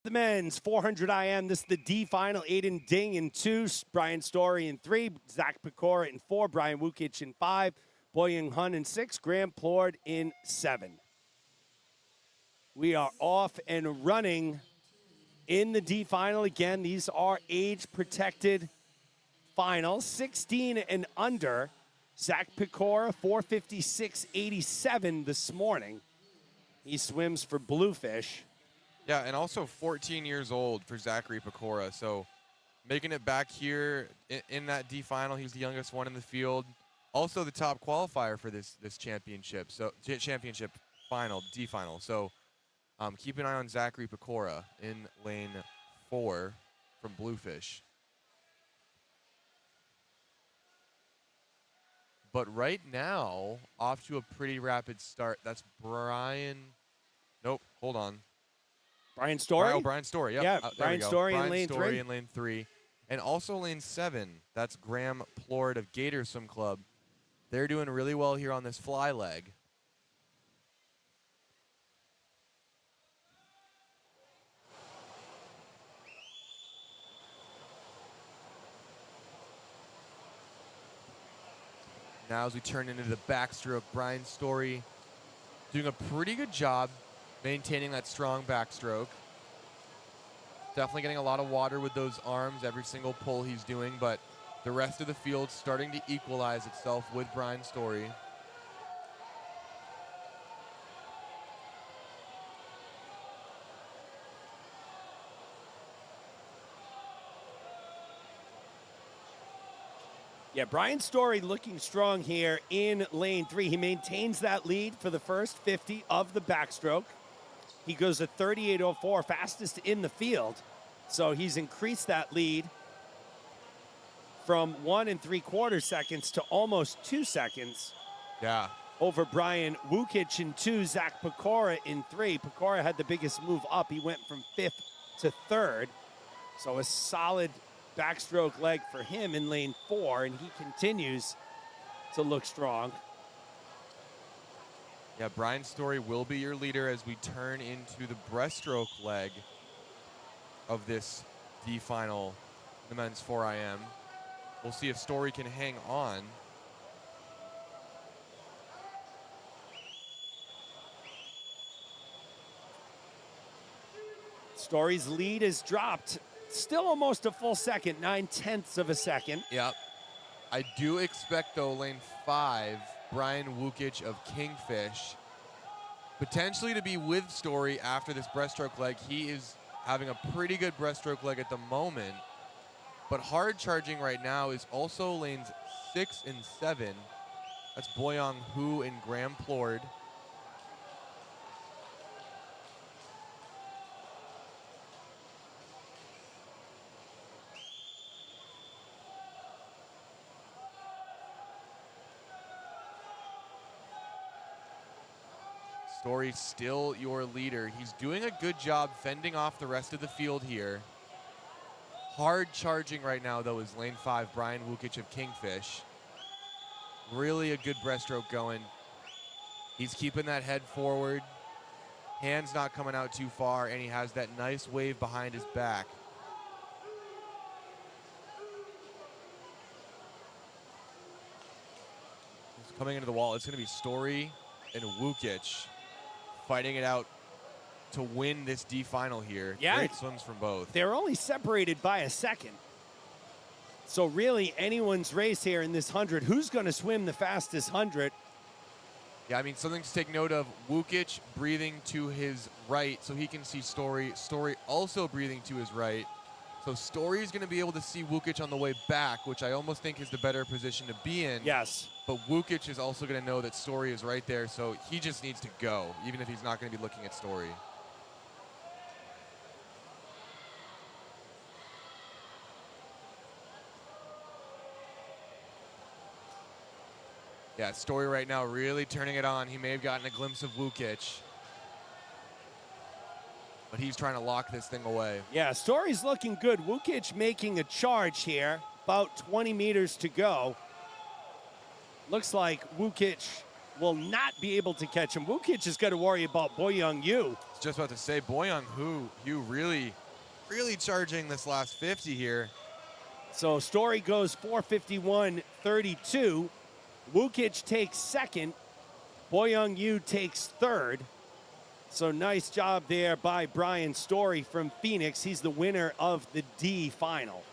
The men's 400 IM. This is the D final. Aiden Ding in 2, Brian Story in 3, Zach Pecora in 4, Brian Wukic in 5, Boyung Hun in 6, Graham Plord in 7. We are off and running in the D final again. These are age protected finals, 16 and under. Zach Pecora 456.87 this morning. He swims for Bluefish. Yeah, and also 14 years old for Zachary Pecora. So making it back here in that D final, he's the youngest one in the field. Also the top qualifier for this championship. So championship final, D final. So keep an eye on Zachary Pecora in lane 4 from Bluefish. But right now, off to a pretty rapid start. That's Brian. Nope, hold on. Brian Story? Brian Story, yep. Yeah, Brian Story Brian in lane Story 3. in lane 3. And also lane 7, that's Graham Plord of Gator Swim Club. They're doing really well here on this fly leg. Now as we turn into the backstroke, Brian Story doing a pretty good job maintaining that strong backstroke. Definitely getting a lot of water with those arms every single pull he's doing, but the rest of the field starting to equalize itself with Brian Story. Yeah, Brian Story looking strong here in lane 3. He maintains that lead for the first 50 of the backstroke. He goes a 38.04, fastest in the field. So he's increased that lead from 1 3/4 seconds to almost 2 seconds. Yeah. Over Brian Wukic in 2, Zach Pecora in 3. Pecora had the biggest move up. He went from 5th to 3rd. So a solid backstroke leg for him in lane 4, and he continues to look strong. Yeah, Brian Story will be your leader as we turn into the breaststroke leg of this D final, the men's 4 IM. We'll see if Story can hang on. Story's lead is dropped. Still almost a full second, 9/10 of a second. Yep. I do expect, though, lane 5, Brian Wukic of Kingfish, potentially to be with Story after this breaststroke leg. He is having a pretty good breaststroke leg at the moment, but hard charging right now is also lanes 6 and 7. That's Boyong Hu and Graham Plord. Story still your leader. He's doing a good job fending off the rest of the field here. Hard charging right now, though, is lane 5, Brian Wukic of Kingfish. Really a good breaststroke going. He's keeping that head forward. Hands not coming out too far, and he has that nice wave behind his back. He's coming into the wall. It's going to be Story and Wukic fighting it out to win this D final here. Yeah. Great swims from both. They're only separated by a second. So really anyone's race here in this 100. Who's going to swim the fastest 100? Yeah, I mean, something to take note of. Wukic breathing to his right so he can see Story. Story also breathing to his right. So Story is going to be able to see Wukic on the way back, which I almost think is the better position to be in. Yes. But Wukic is also going to know that Story is right there, so he just needs to go, even if he's not going to be looking at Story. Yeah, Story right now really turning it on. He may have gotten a glimpse of Wukic, but he's trying to lock this thing away. Yeah, Story's looking good. Wukic making a charge here. About 20 meters to go. Looks like Wukic will not be able to catch him. Wukic is going to worry about Boyoung Yu. Just about to say, Boyoung Yu really charging this last 50 here. So Story goes 451.32. Wukic takes second. Boyoung Yu takes third. So nice job there by Brian Story from Phoenix. He's the winner of the D final.